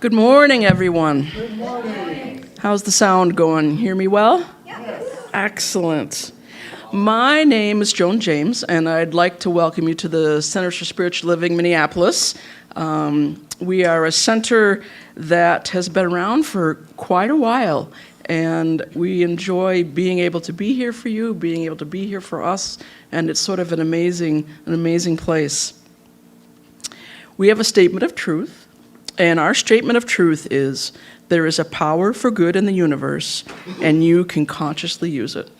Good morning, everyone. Good morning. How's the sound going? Hear me well? Yes. Excellent. My name is Joan James, and I'd like to welcome you to the Centers for Spiritual Living, Minneapolis. We are a center that has been around for quite a while, and we enjoy being able to be here for you, being able to be here for us, and it's sort of an amazing place. We have a statement of truth. And our statement of truth is, there is a power for good in the universe, and you can consciously use it.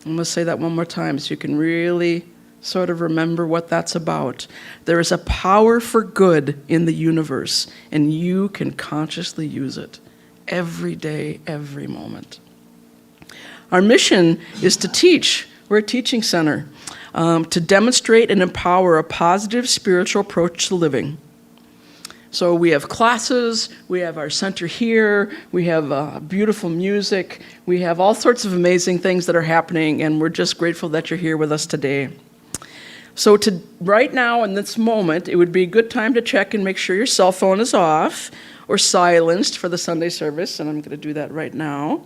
I'm going to say that one more time so you can really sort of remember what that's about. There is a power for good in the universe, and you can consciously use it every day, every moment. Our mission is to teach. We're a teaching center, to demonstrate and empower a positive spiritual approach to living. So we have classes, we have our center here, we have beautiful music, we have all sorts of amazing things that are happening, and we're just grateful that you're here with us today. So right now, in this moment, it would be a good time to check and make sure your cell phone is off or silenced for the Sunday service, and I'm going to do that right now.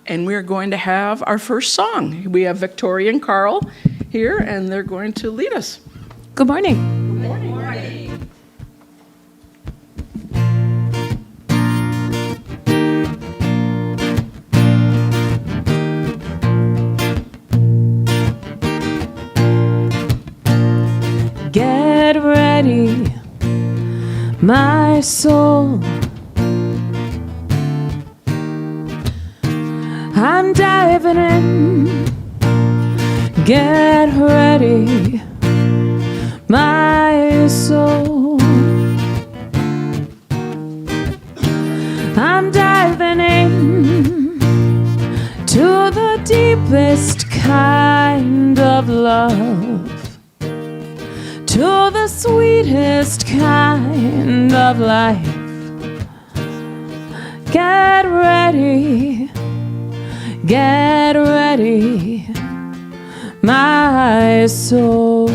And we're going to have our first song. We have Victoria and Carl here, and they're going to lead us. Good morning. Good morning. Get ready, my soul. I'm diving in. Get ready, my soul. I'm diving in to the deepest kind of love, to the sweetest kind of life. Get ready, my soul.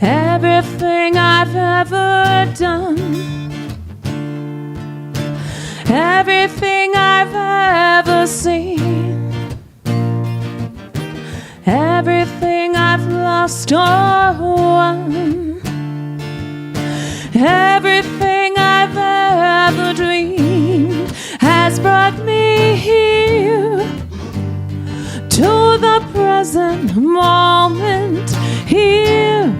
Everything I've ever done, everything I've ever seen, everything I've lost or won, everything I've ever dreamed has brought me here to the present moment, here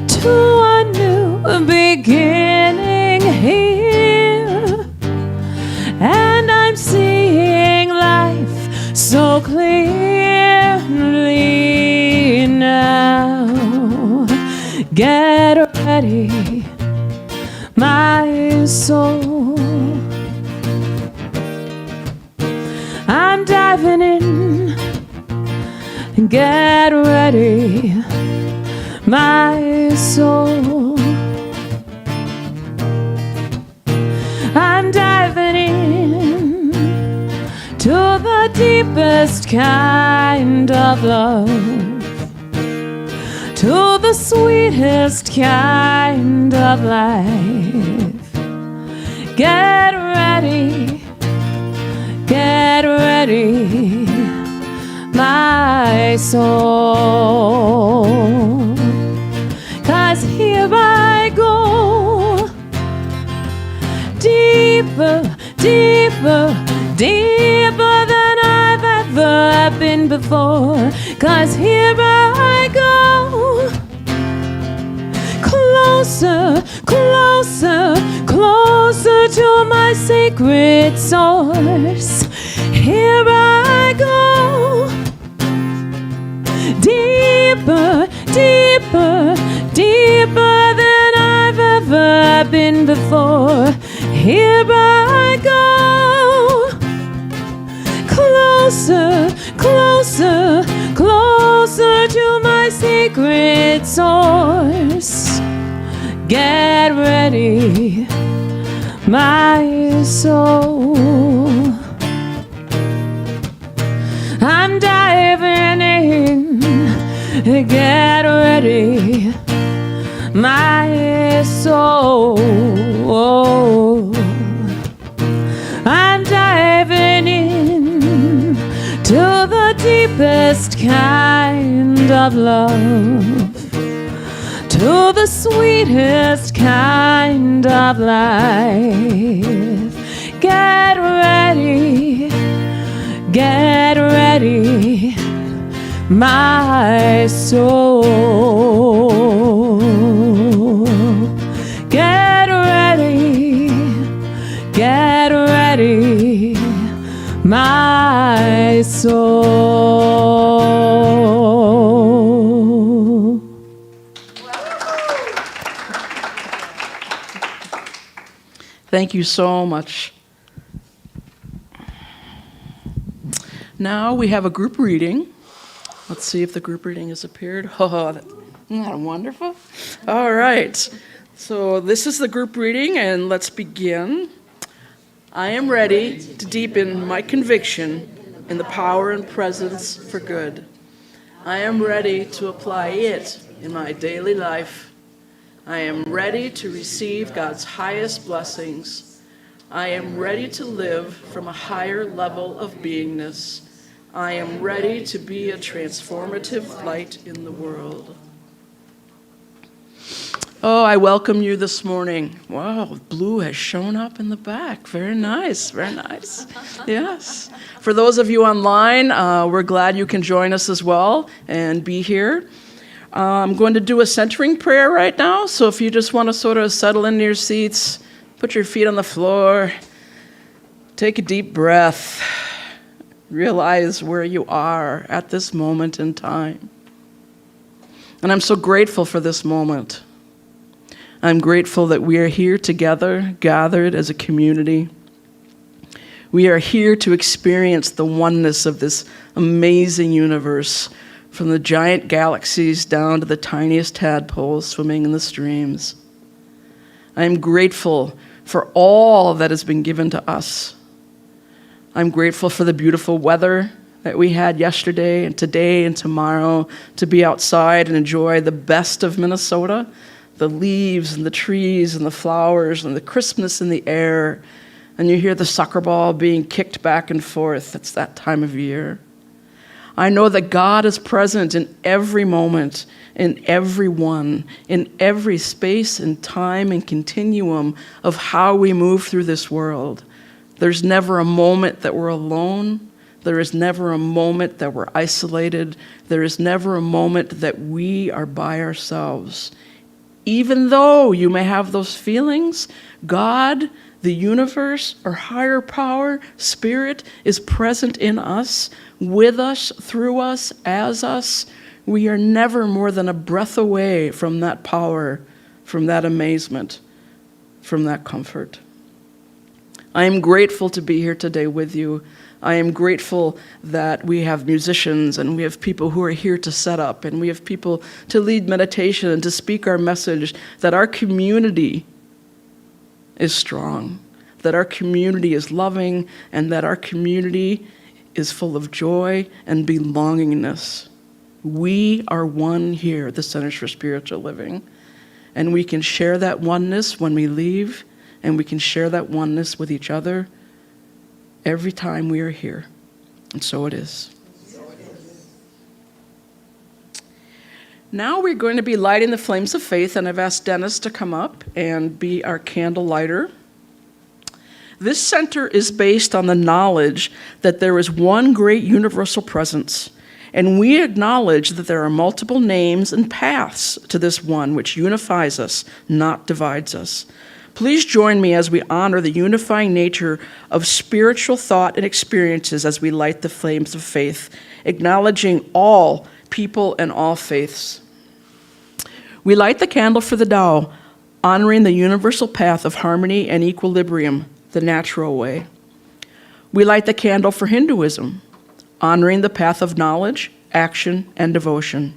to a new beginning here. And I'm seeing life so clearly now. Get ready, my soul. I'm diving in. Get ready, my soul. I'm diving in to the deepest kind of love, to the sweetest kind of life. Get ready, my soul. 'Cause here I go, deeper, deeper, deeper than I've ever been before. 'Cause here I go, closer, closer, closer to my sacred source. Here I go, deeper, deeper, deeper than I've ever been before. Here I go, closer, closer, closer to my sacred source. Get ready, my soul. I'm diving in get ready, my soul. I'm diving in to the deepest kind of love, to the sweetest kind of life. Get ready, my soul. Get ready, my soul. Thank you so much. Now we have a group reading. Let's see if the group reading has appeared. Oh, isn't that wonderful? All right. So this is the group reading, and let's begin. I am ready to deepen my conviction in the power and presence for good. I am ready to apply it in my daily life. I am ready to receive God's highest blessings. I am ready to live from a higher level of beingness. I am ready to be a transformative light in the world. Oh, I welcome you this morning. Wow, blue has shown up in the back. Very nice, very nice. Yes. For those of you online, we're glad you can join us as well and be here. I'm going to do a centering prayer right now, so if you just want to sort of settle into your seats, put your feet on the floor, take a deep breath, realize where you are at this moment in time. And I'm so grateful for this moment. I'm grateful that we are here together, gathered as a community. We are here to experience the oneness of this amazing universe, from the giant galaxies down to the tiniest tadpoles swimming in the streams. I am grateful for all that has been given to us. I'm grateful for the beautiful weather that we had yesterday and today and tomorrow, to be outside and enjoy the best of Minnesota, the leaves and the trees and the flowers and the crispness in the air. And you hear the soccer ball being kicked back and forth. It's that time of year. I know that God is present in every moment, in everyone, in every space and time and continuum of how we move through this world. There's never a moment that we're alone. There is never a moment that we're isolated. There is never a moment that we are by ourselves. Even though you may have those feelings, God, the universe, or higher power, spirit, is present in us, with us, through us, as us. We are never more than a breath away from that power, from that amazement, from that comfort. I am grateful to be here today with you. I am grateful that we have musicians and we have people who are here to set up, and we have people to lead meditation and to speak our message, that our community is strong, that our community is loving, and that our community is full of joy and belongingness. We are one here at the Centers for Spiritual Living, and we can share that oneness when we leave, and we can share that oneness with each other every time we are here. And so it is. Now we're going to be lighting the flames of faith, and I've asked Dennis to come up and be our candle lighter. This center is based on the knowledge that there is one great universal presence, and we acknowledge that there are multiple names and paths to this one which unifies us, not divides us. Please join me as we honor the unifying nature of spiritual thought and experiences as we light the flames of faith, acknowledging all people and all faiths. We light the candle for the Tao, honoring the universal path of harmony and equilibrium, the natural way. We light the candle for Hinduism, honoring the path of knowledge, action, and devotion.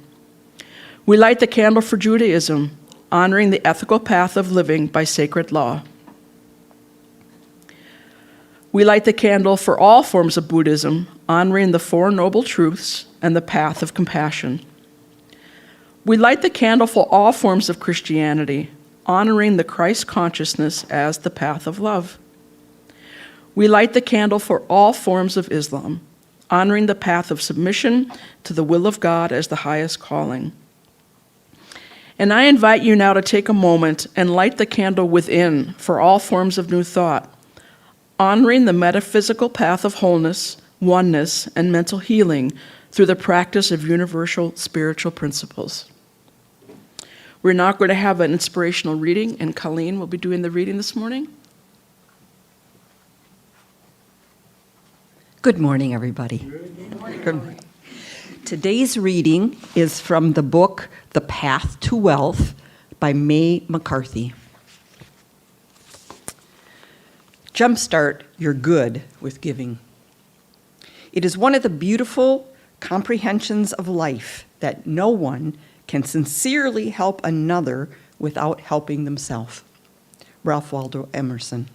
We light the candle for Judaism, honoring the ethical path of living by sacred law. We light the candle for all forms of Buddhism, honoring the Four Noble Truths and the path of compassion. We light the candle for all forms of Christianity, honoring the Christ consciousness as the path of love. We light the candle for all forms of Islam, honoring the path of submission to the will of God as the highest calling. And I invite you now to take a moment and light the candle within for all forms of new thought, honoring the metaphysical path of wholeness, oneness, and mental healing through the practice of universal spiritual principles. We're now going to have an inspirational reading, and Colleen will be doing the reading this morning. Good morning, everybody. Good morning. Today's reading is from the book The Path to Wealth by May McCarthy. Jumpstart your good with giving. It is one of the beautiful comprehensions of life that no one can sincerely help another without helping themselves. Ralph Waldo Emerson.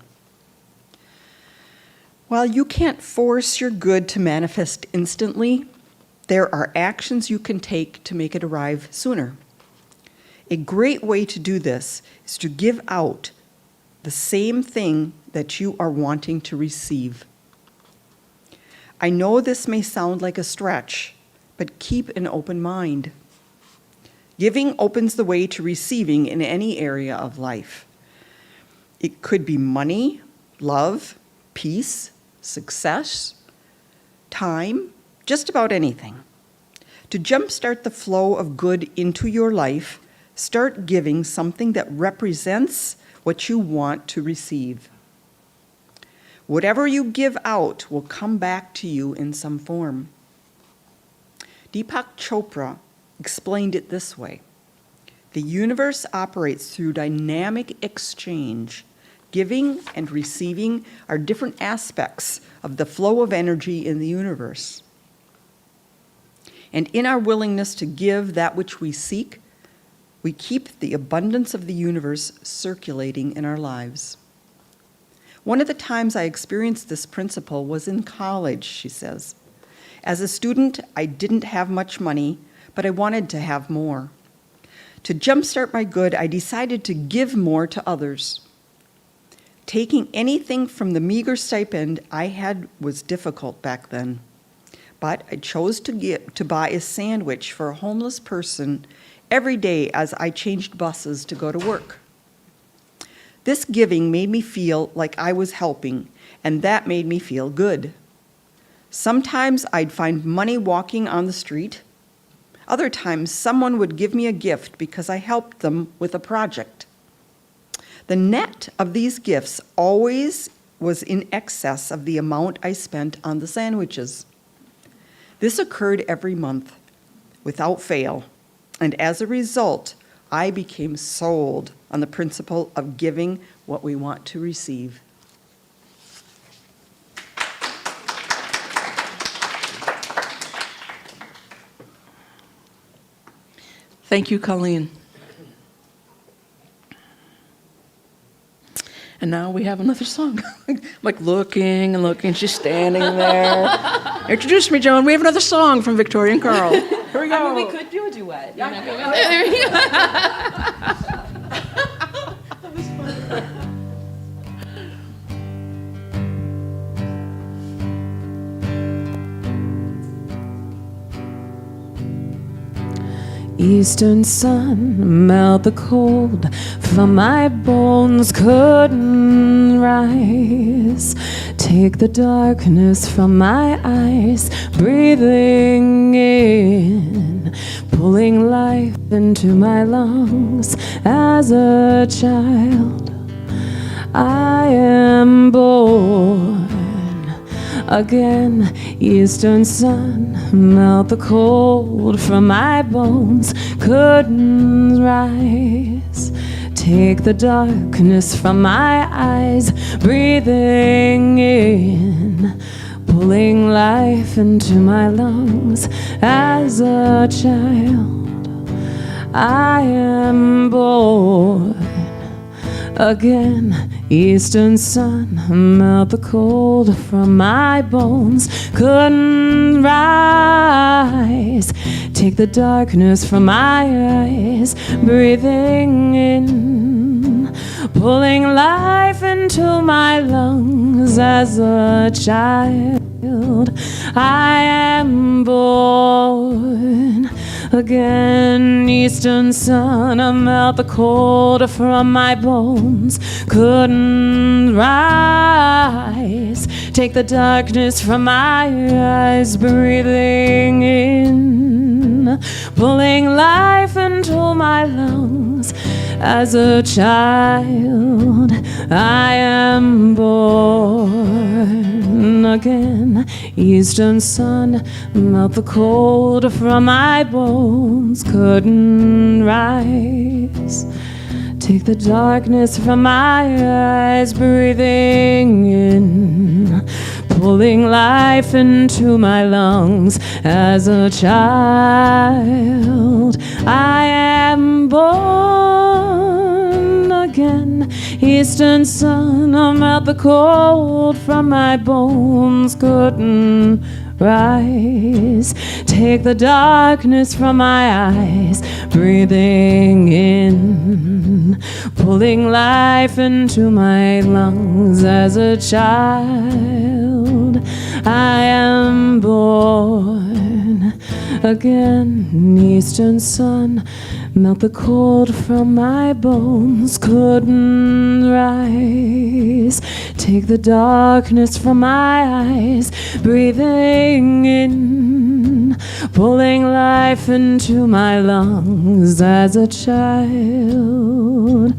While you can't force your good to manifest instantly, there are actions you can take to make it arrive sooner. A great way to do this is to give out the same thing that you are wanting to receive. I know this may sound like a stretch, but keep an open mind. Giving opens the way to receiving in any area of life. It could be money, love, peace, success, time, just about anything. To jumpstart the flow of good into your life, start giving something that represents what you want to receive. Whatever you give out will come back to you in some form. Deepak Chopra explained it this way: the universe operates through dynamic exchange. Giving and receiving are different aspects of the flow of energy in the universe. And in our willingness to give that which we seek, we keep the abundance of the universe circulating in our lives. One of the times I experienced this principle was in college, she says. As a student, I didn't have much money, but I wanted to have more. To jumpstart my good, I decided to give more to others. Taking anything from the meager stipend I had was difficult back then, but I chose to buy a sandwich for a homeless person every day as I changed buses to go to work. This giving made me feel like I was helping, and that made me feel good. Sometimes I'd find money walking on the street. Other times, someone would give me a gift because I helped them with a project. The net of these gifts always was in excess of the amount I spent on the sandwiches. This occurred every month, without fail, and as a result, I became sold on the principle of giving what we want to receive. Thank you, Colleen. And now we have another song. I'm like looking and looking, she's standing there. Introduce me, Joan. We have another song from Victoria and Carl. Here we go. I mean, we could do a duet. Eastern sun, melt the cold from my bones, couldn't rise. Take the darkness from my eyes, breathing in, pulling life into my lungs. As a child, I am born again. Eastern sun, melt the cold from my bones, couldn't rise. Take the darkness from my eyes, breathing in, pulling life into my lungs. As a child, I am born again. Eastern sun, melt the cold from my bones, couldn't rise. Take the darkness from my eyes, breathing in, pulling life into my lungs as a child. I am born again, eastern sun, melt the cold from my bones, couldn't rise. Take the darkness from my eyes, breathing in, pulling life into my lungs as a child. I am born again, eastern sun, melt the cold from my bones, couldn't rise. Take the darkness from my eyes, breathing in, pulling life into my lungs as a child. I am born again, eastern sun, melt the cold from my bones, couldn't rise. Take the darkness from my eyes, breathing in, pulling life into my lungs as a child. I am born again, eastern sun, melt the cold from my bones, couldn't rise. Take the darkness from my eyes, breathing in, pulling life into my lungs as a child.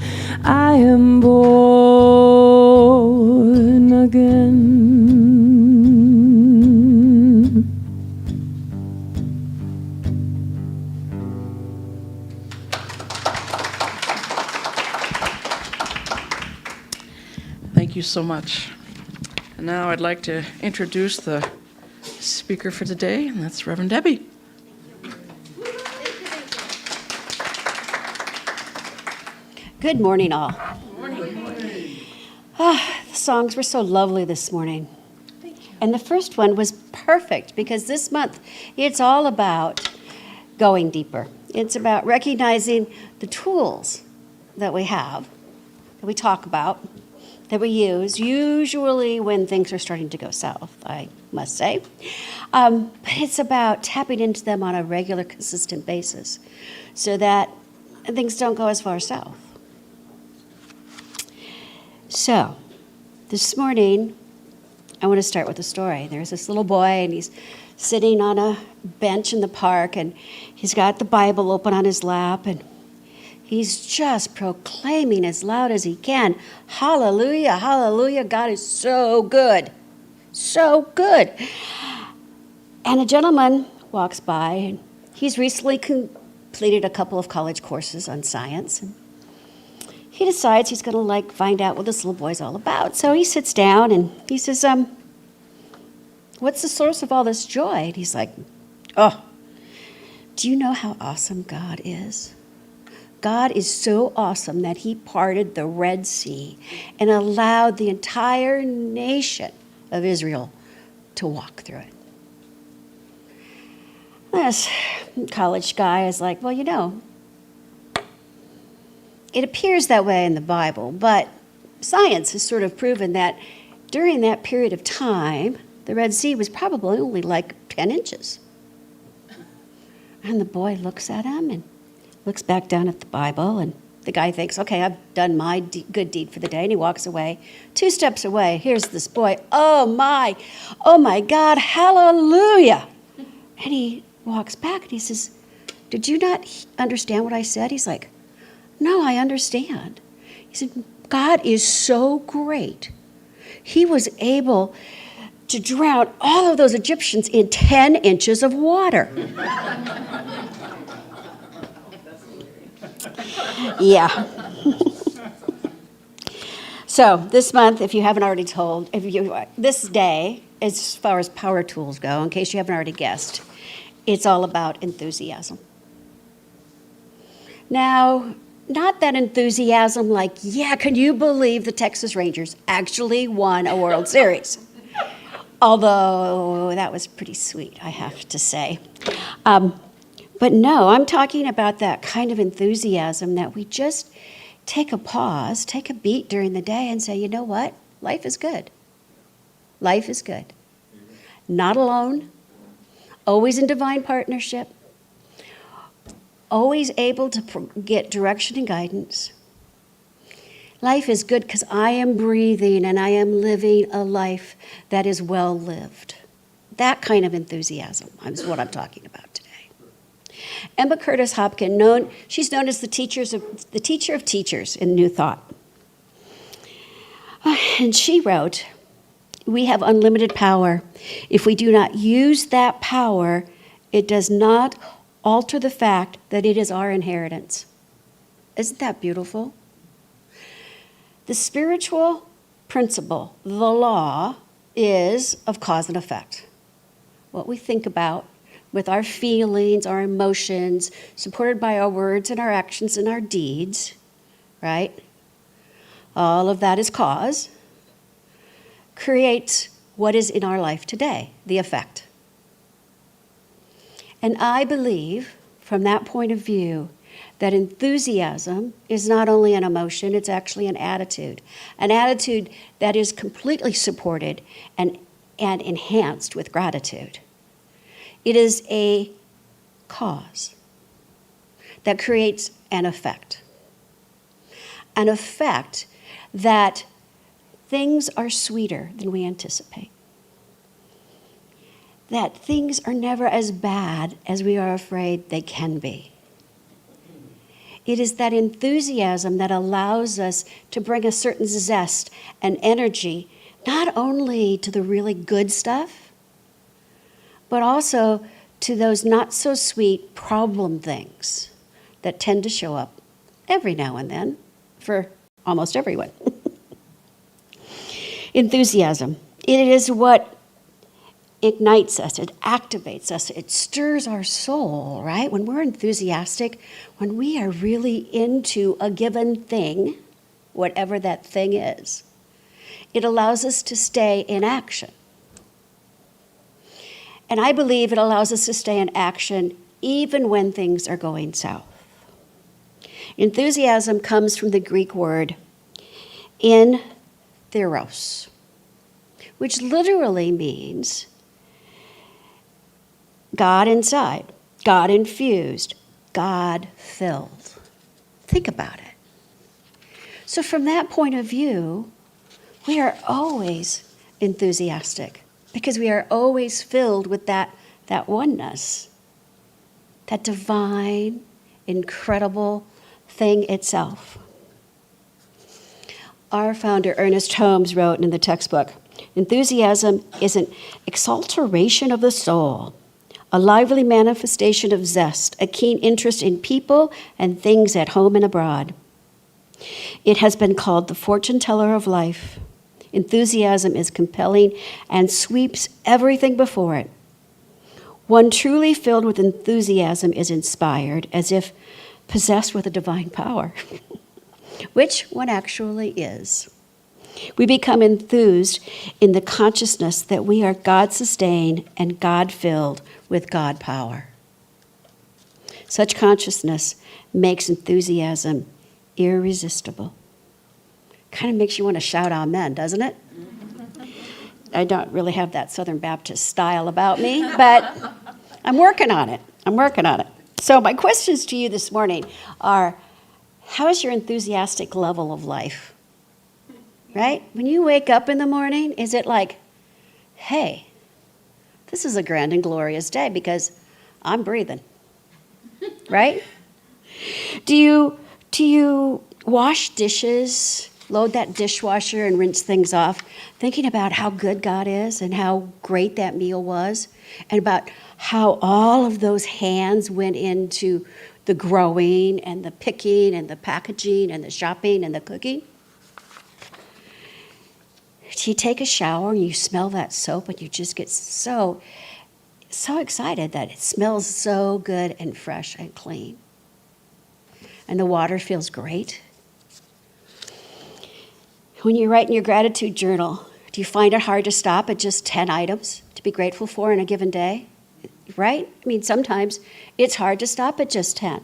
I am born again. Thank you so much. And now I'd like to introduce the speaker for today, and that's Reverend Debbie. Good morning, all. The songs were so lovely this morning. And the first one was perfect because this month it's all about going deeper. It's about recognizing the tools that we have, that we talk about, that we use, usually when things are starting to go south, I must say. But it's about tapping into them on a regular, consistent basis so that things don't go as far south. So, this morning, I want to start with a story. There's this little boy, and he's sitting on a bench in the park, and he's got the Bible open on his lap, and he's just proclaiming as loud as he can, hallelujah, hallelujah, God is so good, so good. And a gentleman walks by, and he's recently completed a couple of college courses on science, and he decides he's going to find out what this little boy's all about. So he sits down and he says, what's the source of all this joy? And he's like, oh, do you know how awesome God is? God is so awesome that he parted the Red Sea and allowed the entire nation of Israel to walk through it. This college guy is like, well, you know, it appears that way in the Bible, but science has sort of proven that during that period of time, the Red Sea was probably only like 10 inches. And the boy looks at him and looks back down at the Bible, and the guy thinks, okay, I've done my good deed for the day, and he walks away. 2 steps away, here's this boy, oh my God, hallelujah. And he walks back and he says, did you not understand what I said? He's like, no, I understand. He said, God is so great. He was able to drown all of those Egyptians in 10 inches of water. Yeah. So this month, if you haven't already told, this day, as far as power tools go, in case you haven't already guessed, it's all about enthusiasm. Now, not that enthusiasm like, yeah, can you believe the Texas Rangers actually won a World Series? Although that was pretty sweet, I have to say. But no, I'm talking about that kind of enthusiasm that we just take a pause, take a beat during the day and say, you know what? Life is good. Life is good. Not alone, always in divine partnership, always able to get direction and guidance. Life is good because I am breathing and I am living a life that is well lived. That kind of enthusiasm is what I'm talking about today. Emma Curtis Hopkins, she's known as the teacher of teachers in New Thought. And she wrote, "We have unlimited power. If we do not use that power, it does not alter the fact that it is our inheritance." Isn't that beautiful? The spiritual principle, the law, is of cause and effect. What we think about with our feelings, our emotions, supported by our words and our actions and our deeds, right? All of that is cause, creates what is in our life today, the effect. And I believe, from that point of view, that enthusiasm is not only an emotion, it's actually an attitude that is completely supported and enhanced with gratitude. It is a cause that creates an effect that things are sweeter than we anticipate, that things are never as bad as we are afraid they can be. It is that enthusiasm that allows us to bring a certain zest and energy, not only to the really good stuff, but also to those not so sweet problem things that tend to show up every now and then for almost everyone. Enthusiasm. It is what ignites us, it activates us, it stirs our soul, right? When we're enthusiastic, when we are really into a given thing, whatever that thing is, it allows us to stay in action. And I believe it allows us to stay in action even when things are going south. Enthusiasm comes from the Greek word in theros, which literally means God inside, God infused, God filled. Think about it. So from that point of view, we are always enthusiastic because we are always filled with that oneness, that divine, incredible thing itself. Our founder, Ernest Holmes, wrote in the textbook, "Enthusiasm is an exaltation of the soul, a lively manifestation of zest, a keen interest in people and things at home and abroad. It has been called the fortune teller of life. Enthusiasm is compelling and sweeps everything before it. One truly filled with enthusiasm is inspired, as if possessed with a divine power," which one actually is. We become enthused in the consciousness that we are God-sustained and God-filled with God power. Such consciousness makes enthusiasm irresistible. Kind of makes you want to shout amen, doesn't it? I don't really have that Southern Baptist style about me, but I'm working on it. So my questions to you this morning are, how is your enthusiastic level of life? Right? When you wake up in the morning, is it like, hey, this is a grand and glorious day because I'm breathing, right? Do you wash dishes, load that dishwasher and rinse things off, thinking about how good God is and how great that meal was, and about how all of those hands went into the growing and the picking and the packaging and the shopping and the cooking? Do you take a shower and you smell that soap and you just get so excited that it smells so good and fresh and clean? And the water feels great. When you write in your gratitude journal, do you find it hard to stop at just 10 items to be grateful for in a given day? right? I mean, sometimes it's hard to stop at just 10.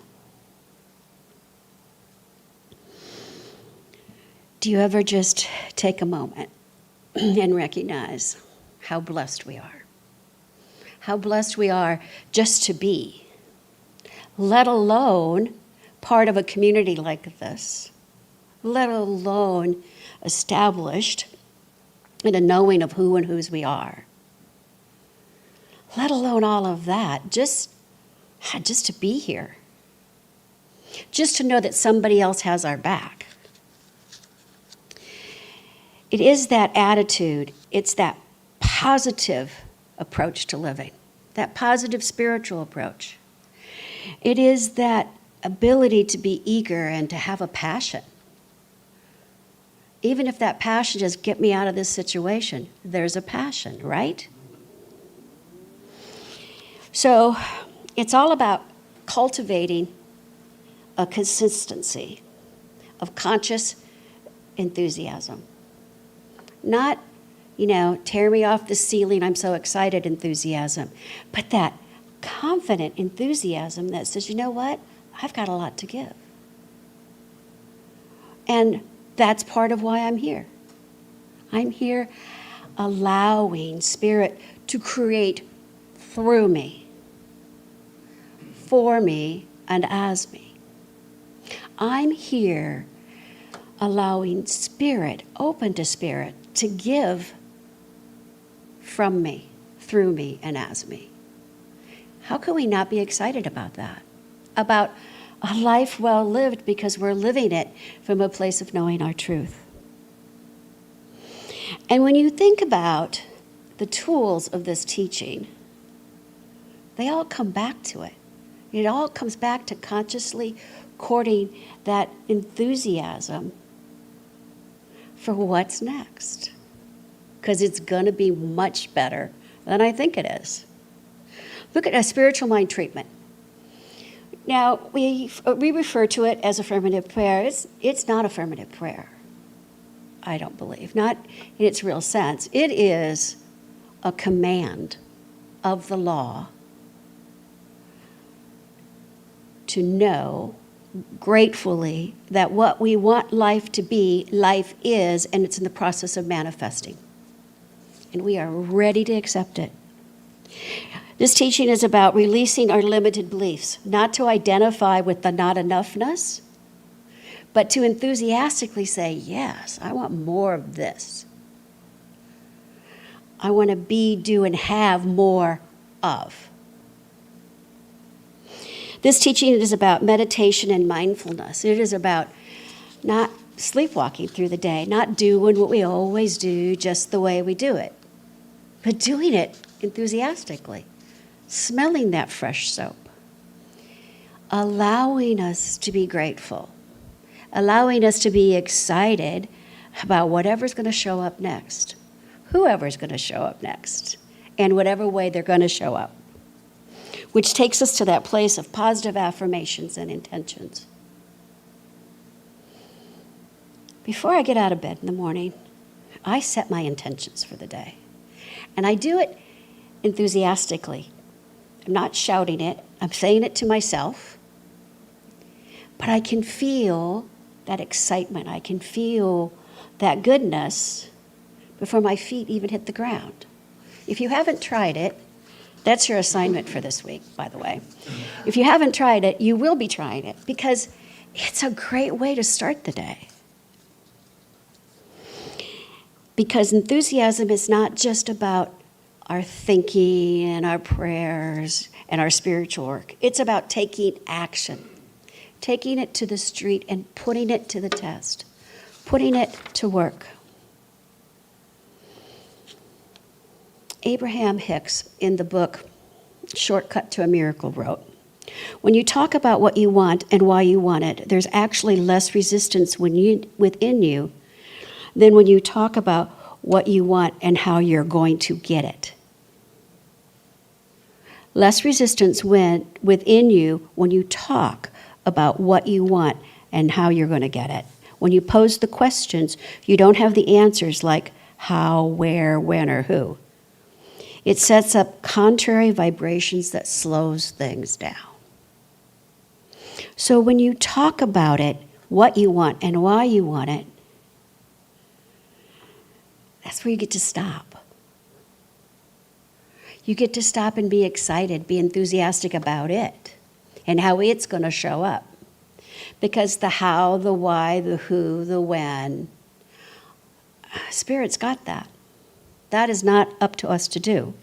Do you ever just take a moment and recognize how blessed we are? How blessed we are just to be, let alone part of a community like this, let alone established in a knowing of who and whose we are. Let alone all of that, just to be here. Just to know that somebody else has our back. It is that attitude, it's that positive approach to living, that positive spiritual approach. It is that ability to be eager and to have a passion. Even if that passion just get me out of this situation, there's a passion, right? So it's all about cultivating a consistency of conscious enthusiasm. Not, tear me off the ceiling, I'm so excited enthusiasm, but that confident enthusiasm that says, you know what, I've got a lot to give. And that's part of why I'm here. I'm here allowing Spirit to create through me, for me, and as me. I'm here allowing Spirit, open to Spirit, to give from me, through me, and as me. How can we not be excited about that? About a life well lived because we're living it from a place of knowing our truth. And when you think about the tools of this teaching, they all come back to it. It all comes back to consciously courting that enthusiasm for what's next. Because it's going to be much better than I think it is. Look at a spiritual mind treatment. Now, we refer to it as affirmative prayer. It's not affirmative prayer, I don't believe. Not in its real sense. It is a command of the law to know gratefully that what we want life to be, life is, and it's in the process of manifesting. And we are ready to accept it. This teaching is about releasing our limited beliefs, not to identify with the not enoughness, but to enthusiastically say, yes, I want more of this. I want to be, do, and have more of. This teaching is about meditation and mindfulness. It is about not sleepwalking through the day, not doing what we always do just the way we do it, but doing it enthusiastically, smelling that fresh soap, allowing us to be grateful, allowing us to be excited about whatever's going to show up next, whoever's going to show up next, and whatever way they're going to show up. Which takes us to that place of positive affirmations and intentions. Before I get out of bed in the morning, I set my intentions for the day. And I do it enthusiastically. I'm not shouting it, I'm saying it to myself. But I can feel that excitement, I can feel that goodness before my feet even hit the ground. If you haven't tried it, that's your assignment for this week, by the way. If you haven't tried it, you will be trying it because it's a great way to start the day. Because enthusiasm is not just about our thinking and our prayers and our spiritual work. It's about taking action, taking it to the street and putting it to the test, putting it to work. Abraham Hicks, in the book Shortcut to a Miracle, wrote, when you talk about what you want and why you want it, there's actually less resistance within you than when you talk about what you want and how you're going to get it. Less resistance within you when you talk about what you want and how you're going to get it. When you pose the questions, you don't have the answers like how, where, when, or who. It sets up contrary vibrations that slows things down. So when you talk about it, what you want and why you want it, that's where you get to stop. You get to stop and be excited, be enthusiastic about it and how it's going to show up. Because the how, the why, the who, the when, Spirit's got that. That is not up to us to do.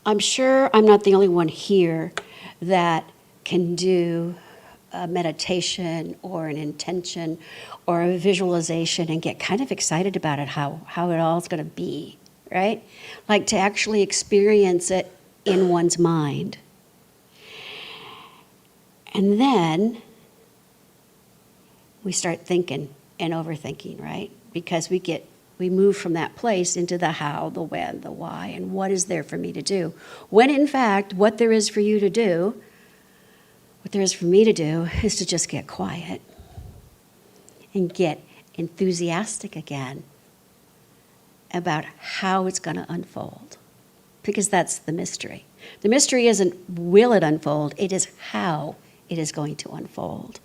I'm sure I'm not the only one here that can do a meditation or an intention or a visualization and get kind of excited about it, how it all's going to be, right? Like to actually experience it in one's mind. And then we start thinking and overthinking, right? Because we move from that place into the how, the when, the why, and what is there for me to do. When in fact, what there is for you to do, what there is for me to do is to just get quiet and get enthusiastic again about how it's going to unfold. Because that's the mystery. The mystery isn't will it unfold, it is how it is going to unfold.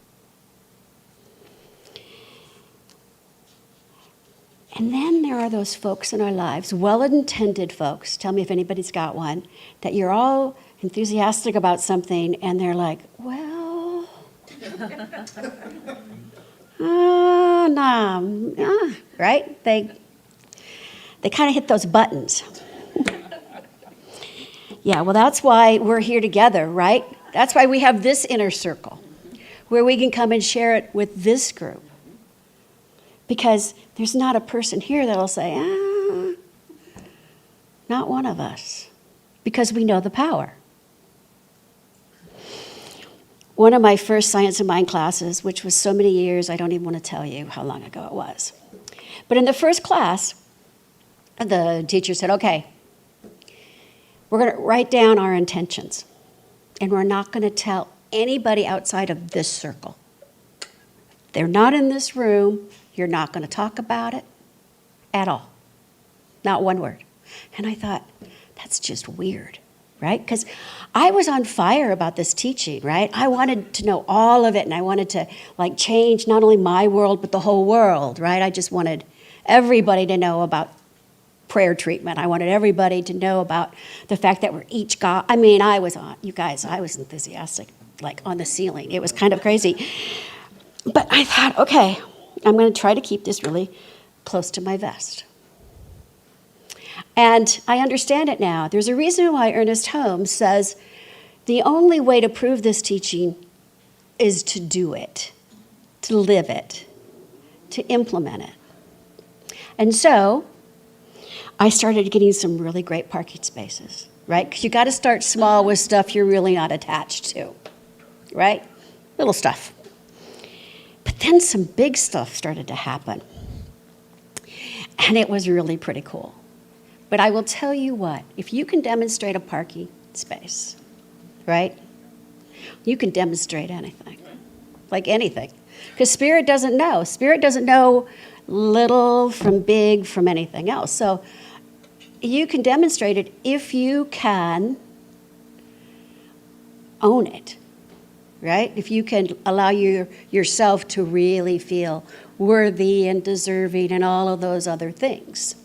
And then there are those folks in our lives, well-intended folks, tell me if anybody's got one, that you're all enthusiastic about something and they're like, well, right? They kind of hit those buttons. Yeah, well, that's why we're here together, right? That's why we have this inner circle where we can come and share it with this group. Because there's not a person here that'll say, not one of us. Because we know the power. One of my first Science of Mind classes, which was so many years, I don't even want to tell you how long ago it was. But in the first class, the teacher said, okay, we're going to write down our intentions. And we're not going to tell anybody outside of this circle. They're not in this room. You're not going to talk about it at all. Not one word. And I thought, that's just weird, right? Because I was on fire about this teaching, right? I wanted to know all of it, and I wanted to change not only my world, but the whole world, right? I just wanted everybody to know about prayer treatment. I wanted everybody to know about the fact that we're each God. I mean, I was enthusiastic, on the ceiling. It was kind of crazy. But I thought, okay, I'm going to try to keep this really close to my vest. And I understand it now. There's a reason why Ernest Holmes says the only way to prove this teaching is to do it, to live it, to implement it. And so I started getting some really great parking spaces, right? Because you got to start small with stuff you're really not attached to, right? Little stuff. But then some big stuff started to happen. And it was really pretty cool. But I will tell you what, if you can demonstrate a parking space, right? You can demonstrate anything, anything. Because Spirit doesn't know. Spirit doesn't know little from big from anything else. So you can demonstrate it if you can own it. Right? If you can allow yourself to really feel worthy and deserving and all of those other things.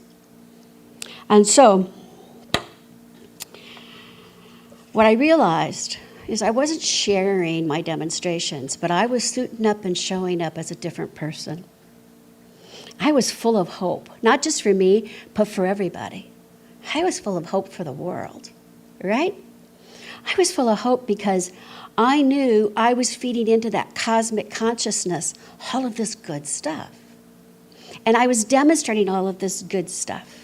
And so, what I realized is I wasn't sharing my demonstrations, but I was suiting up and showing up as a different person. I was full of hope, not just for me, but for everybody. I was full of hope for the world, right? I was full of hope because I knew I was feeding into that cosmic consciousness all of this good stuff. And I was demonstrating all of this good stuff.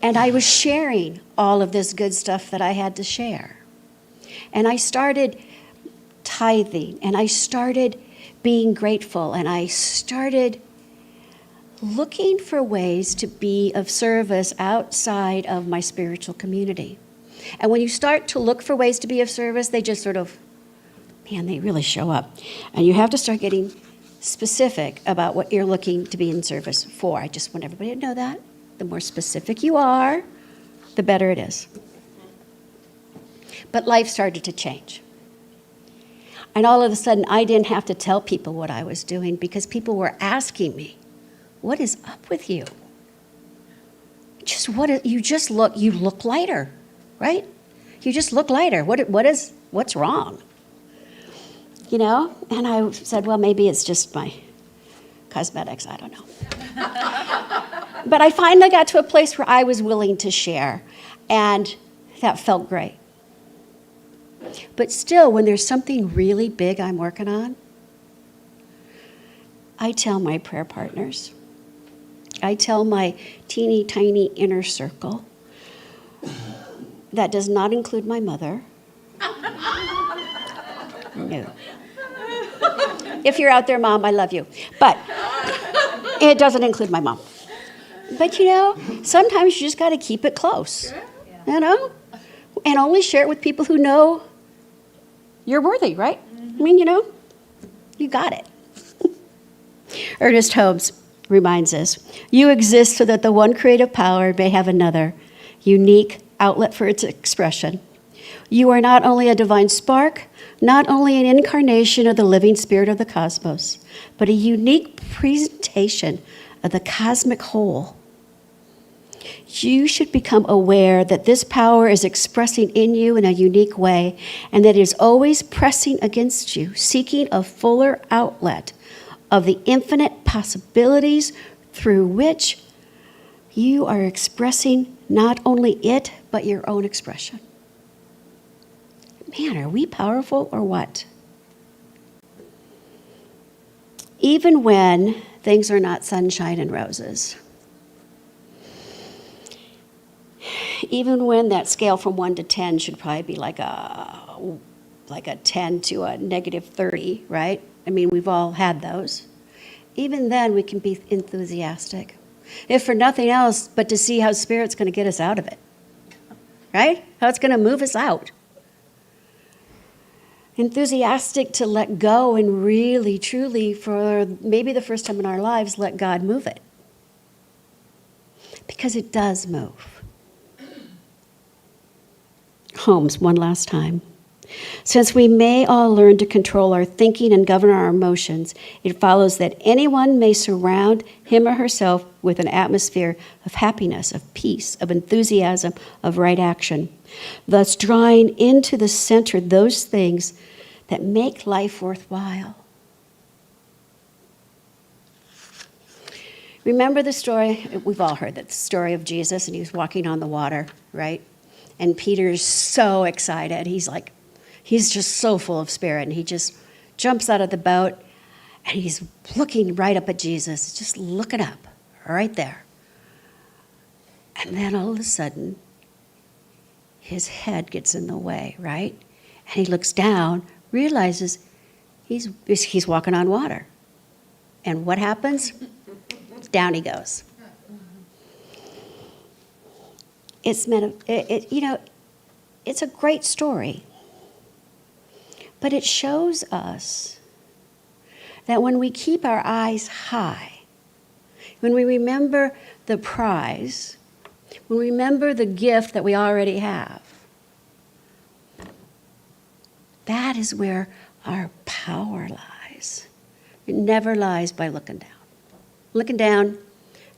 And I was sharing all of this good stuff that I had to share. And I started tithing, and I started being grateful, and I started looking for ways to be of service outside of my spiritual community. And when you start to look for ways to be of service, they just sort of, they really show up. And you have to start getting specific about what you're looking to be in service for. I just want everybody to know that the more specific you are, the better it is. But life started to change. And all of a sudden, I didn't have to tell people what I was doing because people were asking me, what is up with you? You look lighter, right? You just look lighter. What's wrong? You know? And I said, well, maybe it's just my cosmetics, I don't know. But I finally got to a place where I was willing to share, and that felt great. But still, when there's something really big I'm working on, I tell my prayer partners. I tell my teeny tiny inner circle. That does not include my mother. No. If you're out there, Mom, I love you. But it doesn't include my mom. But you know, sometimes you just got to keep it close. You know? And only share it with people who know you're worthy, right? I mean, you know, you got it. Ernest Holmes reminds us, you exist so that the one creative power may have another unique outlet for its expression. You are not only a divine spark, not only an incarnation of the living spirit of the cosmos, but a unique presentation of the cosmic whole. You should become aware that this power is expressing in you in a unique way, and that it is always pressing against you, seeking a fuller outlet of the infinite possibilities through which you are expressing not only it, but your own expression. Man, are we powerful or what? Even when things are not sunshine and roses, even when that scale from 1 to 10 should probably be like a 10 to a negative 30, right? I mean, we've all had those. Even then, we can be enthusiastic. If for nothing else, but to see how Spirit's going to get us out of it, right? How it's going to move us out. Enthusiastic to let go and really, truly, for maybe the first time in our lives, let God move it. Because it does move. Holmes, one last time. Since we may all learn to control our thinking and govern our emotions, it follows that anyone may surround him or herself with an atmosphere of happiness, of peace, of enthusiasm, of right action, thus drawing into the center those things that make life worthwhile. Remember the story, we've all heard that story of Jesus, and he was walking on the water, right? And Peter's so excited. He's just so full of spirit, and he just jumps out of the boat, and he's looking right up at Jesus, just looking up, right there. And then all of a sudden, his head gets in the way, right? And he looks down, realizes he's walking on water. And what happens? Down he goes. It's a great story. But it shows us that when we keep our eyes high, when we remember the prize, when we remember the gift that we already have, that is where our power lies. It never lies by looking down. Looking down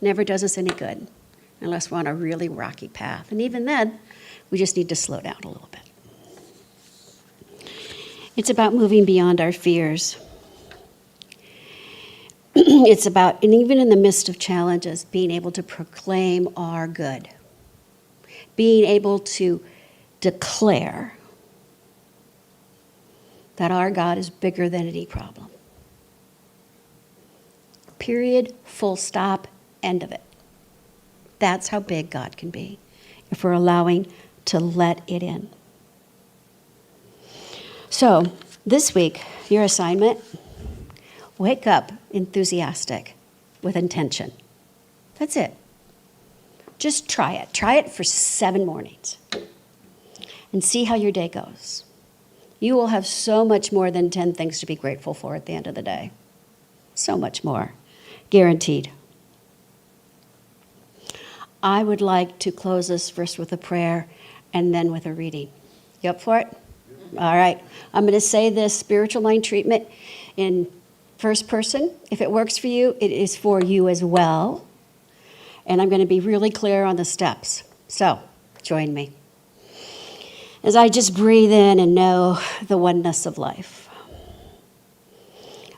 never does us any good unless we're on a really rocky path. And even then, we just need to slow down a little bit. It's about moving beyond our fears. It's about, and even in the midst of challenges, being able to proclaim our good. Being able to declare that our God is bigger than any problem. Period, full stop, end of it. That's how big God can be if we're allowing to let it in. So, this week, your assignment, wake up enthusiastic with intention. That's it. Just try it. Try it for 7 mornings and see how your day goes. You will have so much more than 10 things to be grateful for at the end of the day. So much more. Guaranteed. I would like to close this first with a prayer and then with a reading. You up for it? All right. I'm going to say this spiritual mind treatment in first person. If it works for you, it is for you as well. And I'm going to be really clear on the steps. So, join me as I just breathe in and know the oneness of life.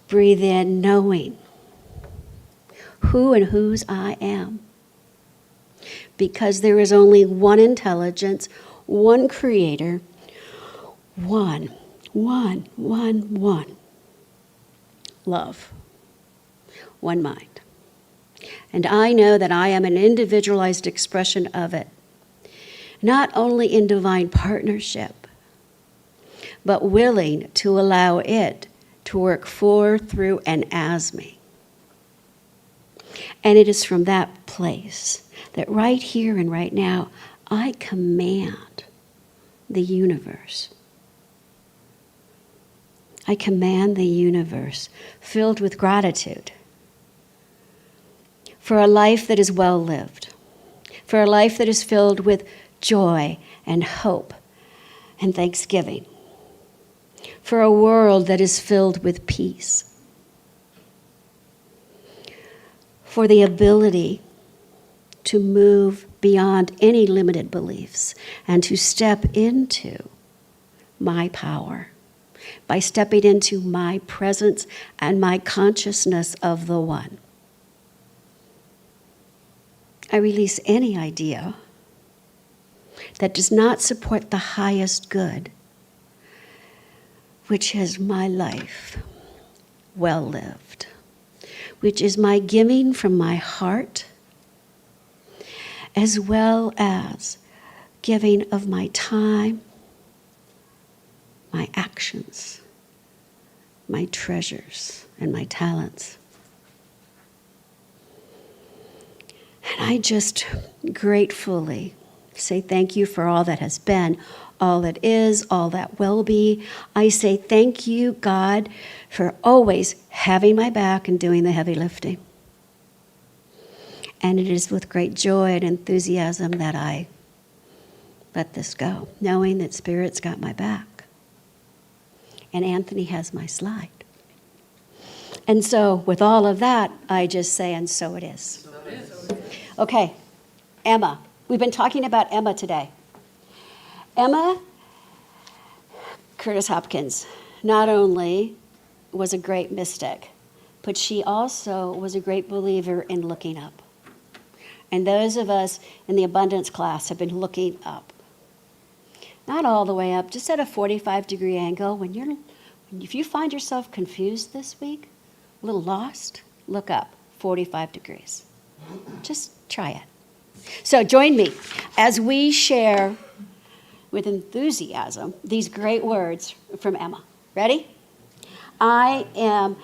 Breathe in knowing who and whose I am. Because there is only one intelligence, one creator, one. Love. One mind. And I know that I am an individualized expression of it. Not only in divine partnership, but willing to allow it to work for, through, and as me. And it is from that place that right here and right now, I command the universe. I command the universe filled with gratitude for a life that is well lived, for a life that is filled with joy and hope and thanksgiving, for a world that is filled with peace, for the ability to move beyond any limited beliefs and to step into my power by stepping into my presence and my consciousness of the one. I release any idea that does not support the highest good, which is my life well lived, which is my giving from my heart, as well as giving of my time, my actions, my treasures, and my talents. And I just gratefully say thank you for all that has been, all that is, all that will be. I say thank you, God, for always having my back and doing the heavy lifting. And it is with great joy and enthusiasm that I let this go, knowing that Spirit's got my back. And Anthony has my slide. And so with all of that, I just say, and so it is. Okay, Emma. We've been talking about Emma today. Emma Curtis Hopkins not only was a great mystic, but she also was a great believer in looking up. And those of us in the abundance class have been looking up. Not all the way up, just at a 45-degree angle. If you find yourself confused this week, a little lost, look up, 45 degrees. Just try it. So join me as we share with enthusiasm these great words from Emma. Ready? The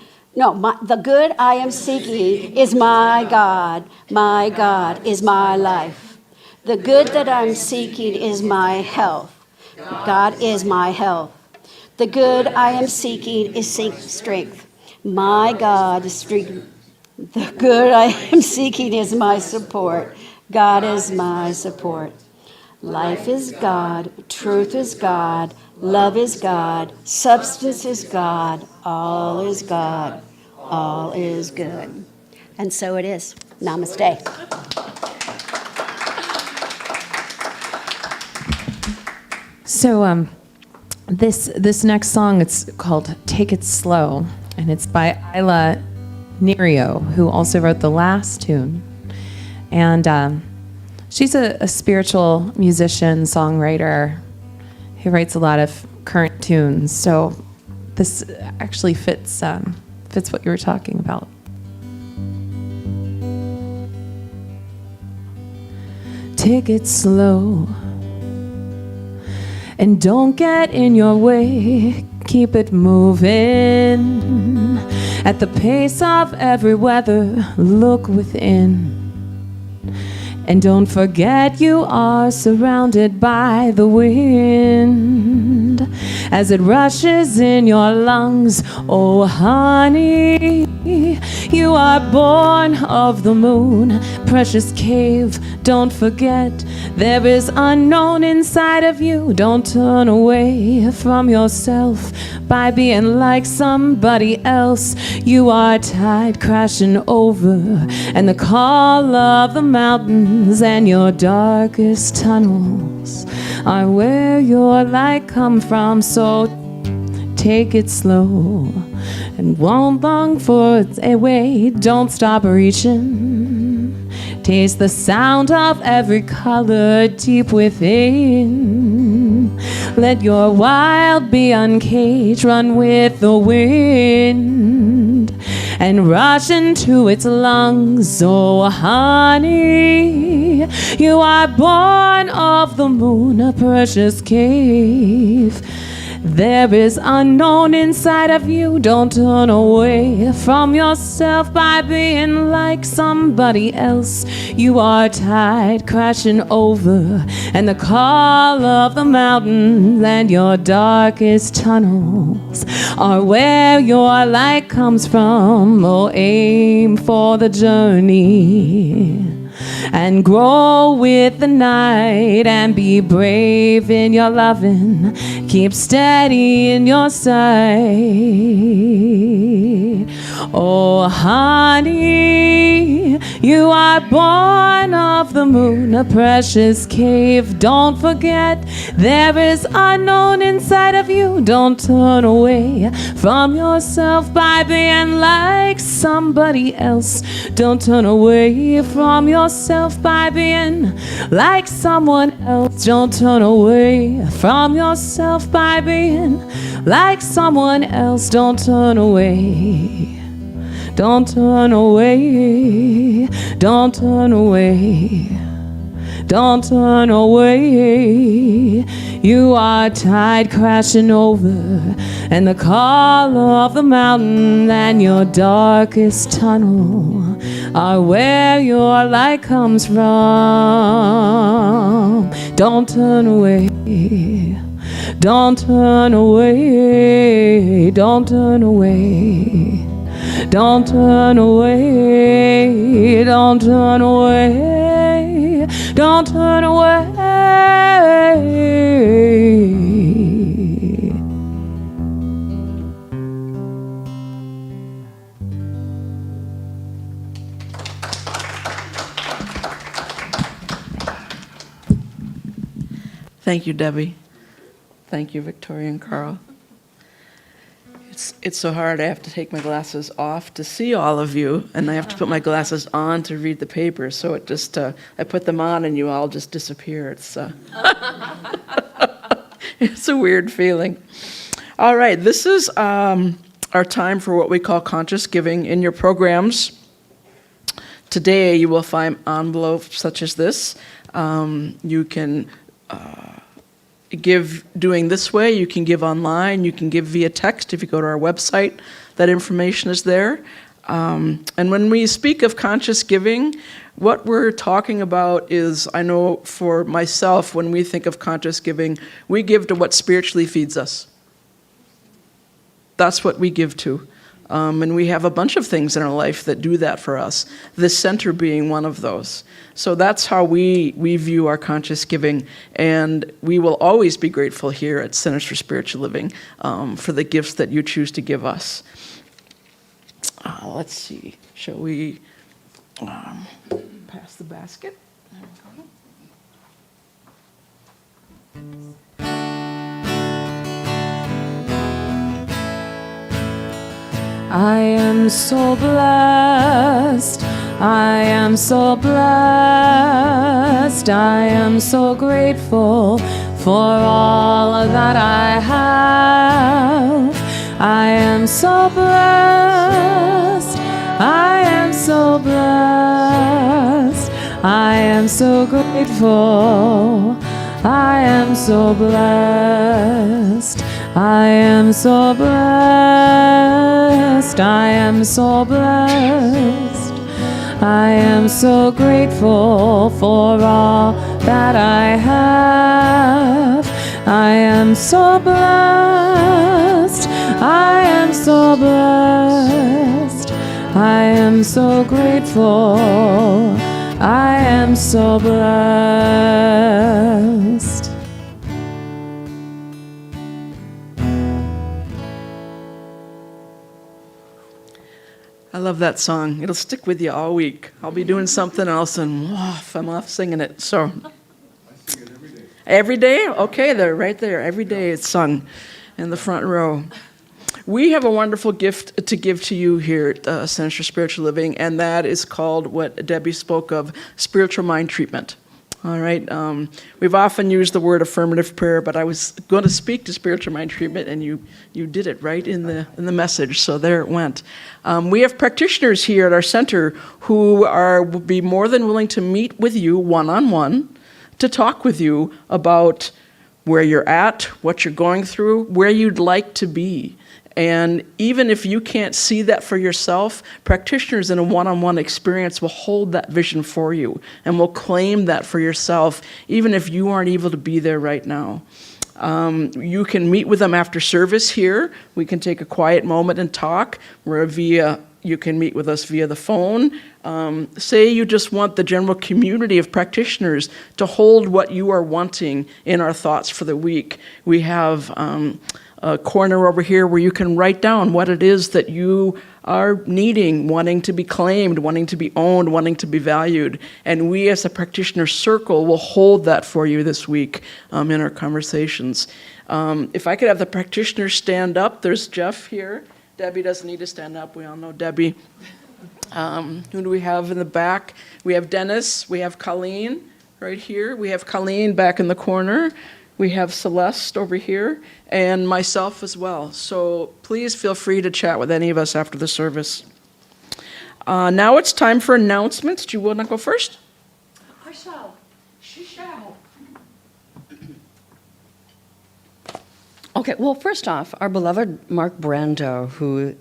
good I am seeking is my God. My God is my life. The good that I'm seeking is my health. God is my health. The good I am seeking is strength. My God is strength. The good I am seeking is my support. God is my support. Life is God, truth is God, love is God, substance is God, all is God, all is good. And so it is. Namaste. So this next song, it's called Take It Slow, and it's by Isla Nerio, who also wrote the last tune. And she's a spiritual musician, songwriter, who writes a lot of current tunes. So this actually fits what you were talking about. Take it slow, and don't get in your way. Keep it moving at the pace of every weather. Look within. And don't forget you are surrounded by the wind. as it rushes in your lungs. Oh, honey, you are born of the moon, precious cave. Don't forget, there is unknown inside of you. Don't turn away from yourself by being like somebody else. You are tide crashing over, and the call of the mountains and your darkest tunnels are where your light comes from. So take it slow and won't long for its way. Don't stop reaching. Taste the sound of every color deep within. Let your wild be uncaged, run with the wind and rush into its lungs. Oh, honey, you are born of the moon, a precious cave. There is unknown inside of you. Don't turn away from yourself by being like somebody else. You are tide crashing over, and the call of the mountains and your darkest tunnels are where your light comes from. Oh, aim for the journey and grow with the night, and be brave in your loving. Keep steady in your sight. Oh, honey, you are born of the moon, a precious cave. Don't forget, there is unknown inside of you. Don't turn away from yourself by being like somebody else. Don't turn away from yourself by being like someone else. Don't turn away from yourself by being like someone else. Don't turn away. Don't turn away. Don't turn away. Don't turn away. You are tide crashing over, and the call of the mountain and your darkest tunnel are where your light comes from. Don't turn away. Don't turn away. Don't turn away. Don't turn away. Don't turn away. Don't turn away. Thank you, Debbie. Thank you, Victoria and Carl. It's so hard. I have to take my glasses off to see all of you, and I have to put my glasses on to read the paper. So it just, I put them on, and you all just disappear. It's, it's a weird feeling. All right, this is our time for what we call conscious giving. In your programs today, you will find envelopes such as this. You can give doing this way. You can give online. You can give via text. If you go to our website, that information is there. And when we speak of conscious giving, what we're talking about is, I know for myself, when we think of conscious giving, we give to what spiritually feeds us. That's what we give to. And we have a bunch of things in our life that do that for us, this center being one of those. So that's how we view our conscious giving, and we will always be grateful here at Centers for Spiritual Living for the gifts that you choose to give us. Let's see, shall we pass the basket? There we go. I am so blessed, I am so blessed, I am so grateful for all that I have. I am so blessed, I am so blessed, I am so grateful, I am so blessed. I am so blessed, I am so blessed, I am so grateful for all that I have. I am so blessed. I am so blessed. I am so grateful. I am so blessed. I love that song. It'll stick with you all week. I'll be doing something and all of a sudden, I'm off singing it. So, I sing it every day. every day? Okay, they're right there. Every day it's sung in the front row. We have a wonderful gift to give to you here at Center for Spiritual Living, and that is called what Debbie spoke of, spiritual mind treatment. All right. We've often used the word affirmative prayer, but I was going to speak to spiritual mind treatment, and you did it right in the message. So there it went. We have practitioners here at our center who will be more than willing to meet with you one-on-one to talk with you about where you're at, what you're going through, where you'd like to be. And even if you can't see that for yourself, practitioners in a one-on-one experience will hold that vision for you and will claim that for yourself, even if you aren't able to be there right now. You can meet with them after service here. We can take a quiet moment and talk. You can meet with us via the phone. Say you just want the general community of practitioners to hold what you are wanting in our thoughts for the week. We have a corner over here where you can write down what it is that you are needing, wanting to be claimed, wanting to be owned, wanting to be valued. And we as a practitioner circle will hold that for you this week in our conversations. If I could have the practitioners stand up, there's Jeff here. Debbie doesn't need to stand up. We all know Debbie. Who do we have in the back? We have Dennis. We have Colleen right here. We have Colleen back in the corner. We have Celeste over here, and myself as well. So please feel free to chat with any of us after the service. Now it's time for announcements. Do you want to go first? I shall. She shall. Okay, well, first off, our beloved Mark Brando, who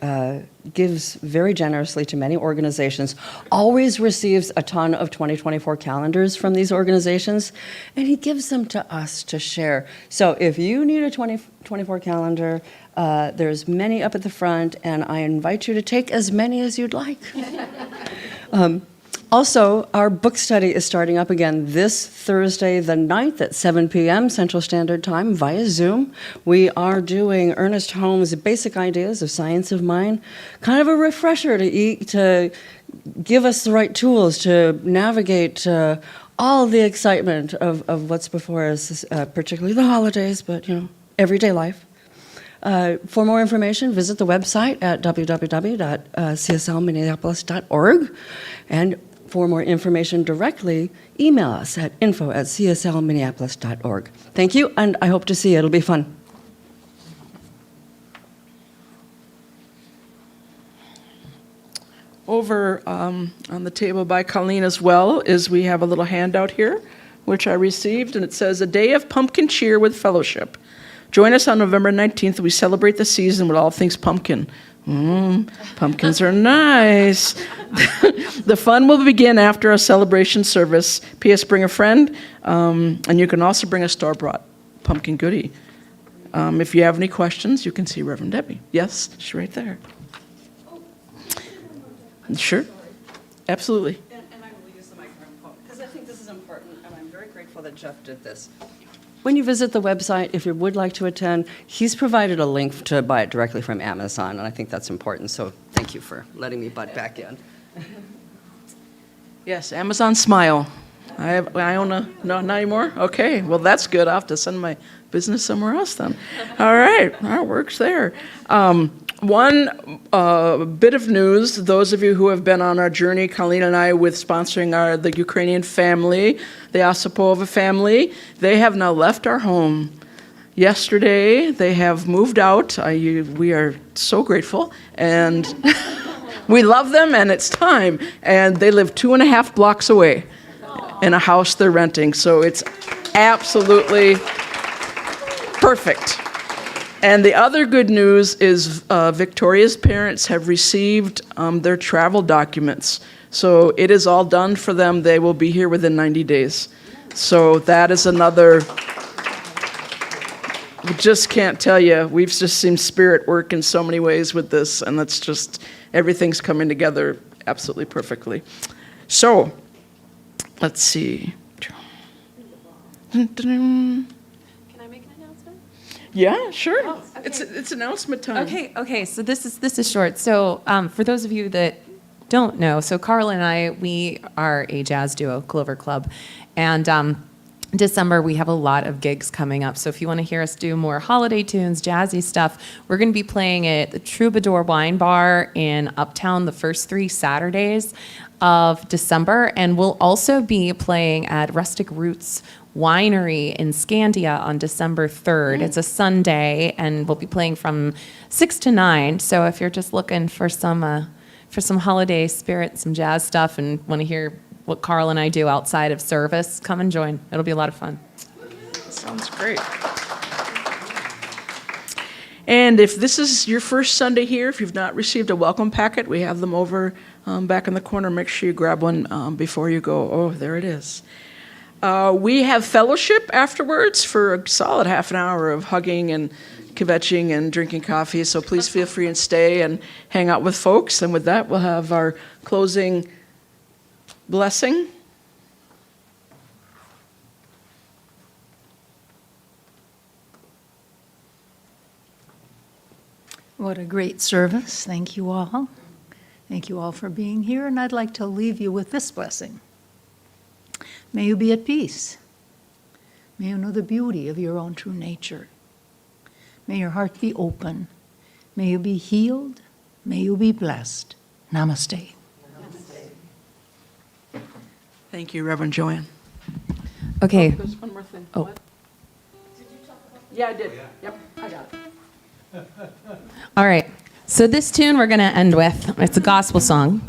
gives very generously to many organizations, always receives a ton of 2024 calendars from these organizations, and he gives them to us to share. So if you need a 2024 calendar, there's many up at the front, and I invite you to take as many as you'd like. Also, our book study is starting up again this Thursday, the 9th at 7 p.m. Central Standard Time via Zoom. We are doing Ernest Holmes' Basic Ideas of Science of Mind, kind of a refresher to give us the right tools to navigate all the excitement of what's before us, particularly the holidays, but, everyday life. For more information, visit the website at www.cslminneapolis.org. And for more information directly, email us at info@cslminneapolis.org. Thank you, and I hope to see you. It'll be fun. Over on the table by Colleen as well we have a little handout here, which I received, and it says, "A Day of Pumpkin Cheer with Fellowship. Join us on November 19th. We celebrate the season with all things pumpkin." Pumpkins are nice. The fun will begin after our celebration service. P.S. Bring a friend, and you can also bring a store-bought pumpkin goodie. If you have any questions, you can see Reverend Debbie. Yes, she's right there. Sure, absolutely. And I will use the microphone because I think this is important, and I'm very grateful that Jeff did this. When you visit the website, if you would like to attend, he's provided a link to buy it directly from Amazon, and I think that's important, so thank you for letting me butt back in. Yes, Amazon Smile. I own a, no, not anymore? Okay, well, that's good. I'll have to send my business somewhere else then. All right, that works there. One bit of news, those of you who have been on our journey, Colleen and I, with sponsoring the Ukrainian family, the Osipova family, they have now left our home. Yesterday, they have moved out. We are so grateful, and we love them, and it's time. And they live 2.5 blocks away in a house they're renting, so it's absolutely perfect. And the other good news is Victoria's parents have received their travel documents. So it is all done for them. They will be here within 90 days. So that is another just can't tell you. We've just seen Spirit work in so many ways with this, and that's just, everything's coming together absolutely perfectly. So, let's see. Can I make an announcement? Yeah, sure. Oh, okay. It's announcement time. Okay. So this is short. So for those of you that don't know, so Carl and I, we are a jazz duo, Clover Club, and December we have a lot of gigs coming up. So if you want to hear us do more holiday tunes, jazzy stuff, we're going to be playing at the Troubadour Wine Bar in Uptown the first 3 Saturdays of December, and we'll also be playing at Rustic Roots Winery in Scandia on December 3rd. It's a Sunday, and we'll be playing from 6 to 9. So if you're just looking for some holiday spirit, some jazz stuff, and want to hear what Carl and I do outside of service, come and join. It'll be a lot of fun. Sounds great. And if this is your first Sunday here, if you've not received a welcome packet, we have them over back in the corner. Make sure you grab one before you go. Oh, there it is. We have fellowship afterwards for a solid half an hour of hugging and kvetching and drinking coffee. So please feel free and stay and hang out with folks. And with that, we'll have our closing blessing. What a great service. Thank you all. Thank you all for being here. And I'd like to leave you with this blessing. May you be at peace. May you know the beauty of your own true nature. May your heart be open. May you be healed. May you be blessed. Namaste. Thank you, Reverend Joanne. Okay. There's one more thing. Oh. What? Did you talk about that? Yeah, I did. Yep, I got it. All right. So this tune we're going to end with, it's a gospel song.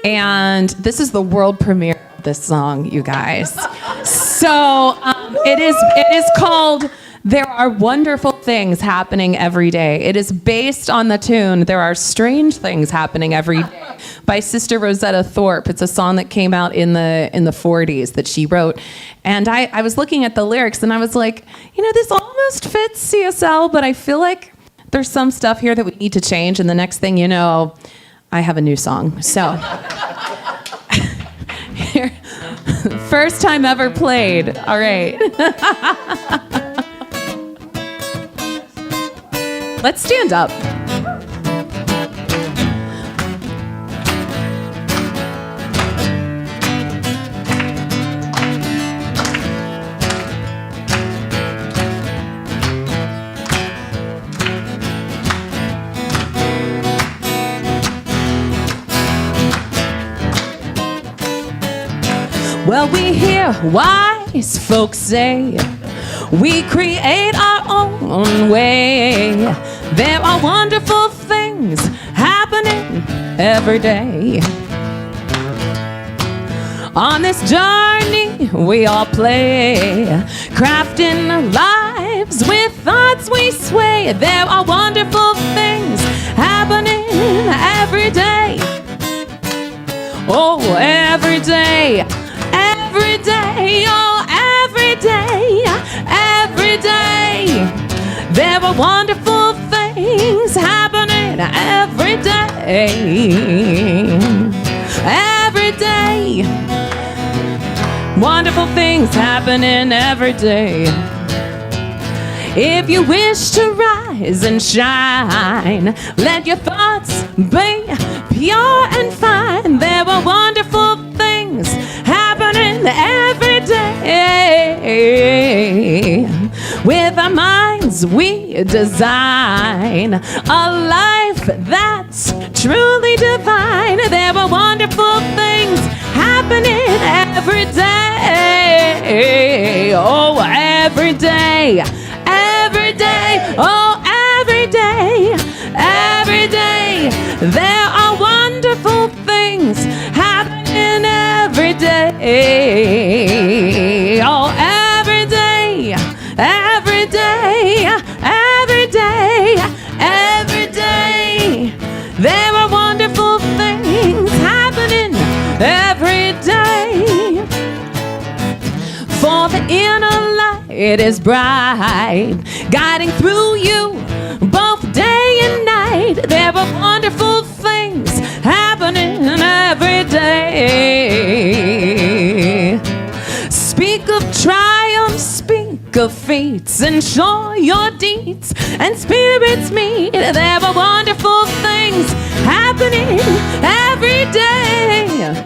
And this is the world premiere of this song, you guys. So it is called There Are Wonderful Things Happening Every Day. It is based on the tune There Are Strange Things Happening Every Day by Sister Rosetta Thorpe. It's a song that came out in the 40s that she wrote. And I was looking at the lyrics and I was like, this almost fits CSL, but I feel like there's some stuff here that we need to change. And the next thing you know, I have a new song. So here, first time ever played. All right. Let's stand up. Well, we hear wise folks say we create our own way. There are wonderful things happening every day. On this journey we all play, crafting lives with thoughts we sway. There are wonderful things happening every day. Oh, every day. Every day, oh, every day, every day. There are wonderful things happening every day. Every day. Wonderful things happening every day. If you wish to rise and shine, let your thoughts be pure and fine. There are wonderful things happening every day. With our minds we design a life that's truly divine. There are wonderful things happening every day. Oh, every day. Every day. Oh, every day. Every day. There are wonderful things happening every day. Oh, every day. Every day. Every day. Every day. There are wonderful things happening every day. For the inner light light is bright, guiding through you both day and night. There are wonderful things happening every day. Speak of triumph, speak of feats, and show your deeds, and spirits meet. There are wonderful things happening every day.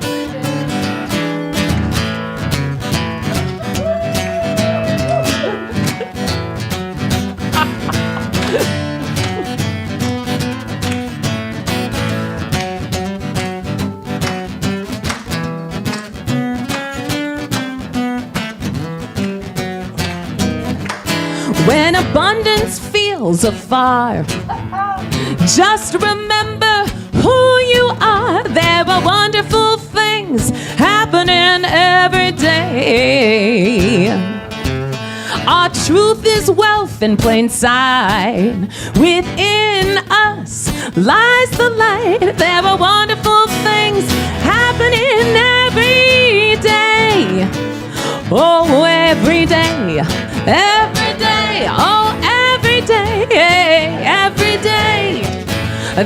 When abundance feels afar, just remember who you are. There are wonderful things happening every day. Our truth is wealth in plain sight. Within us lies the light. There are wonderful things happening every day. Oh, every day, every day, oh, every day, every day.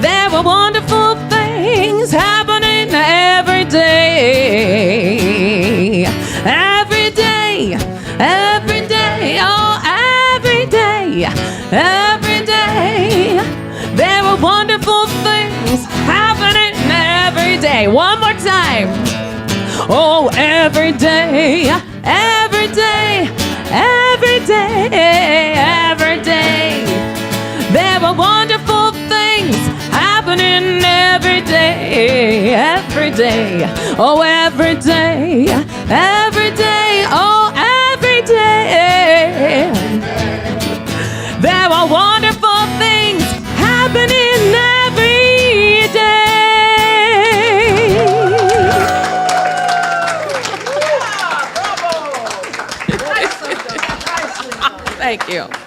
There are wonderful things happening every day. Every day, every day, oh, every day, every day. There are wonderful things happening every day. One more time. Oh, every day, every day, every day, every day. There are wonderful things happening every day, every day. Oh, every day, every day, oh, every day. There are wonderful things happening every day. Thank you.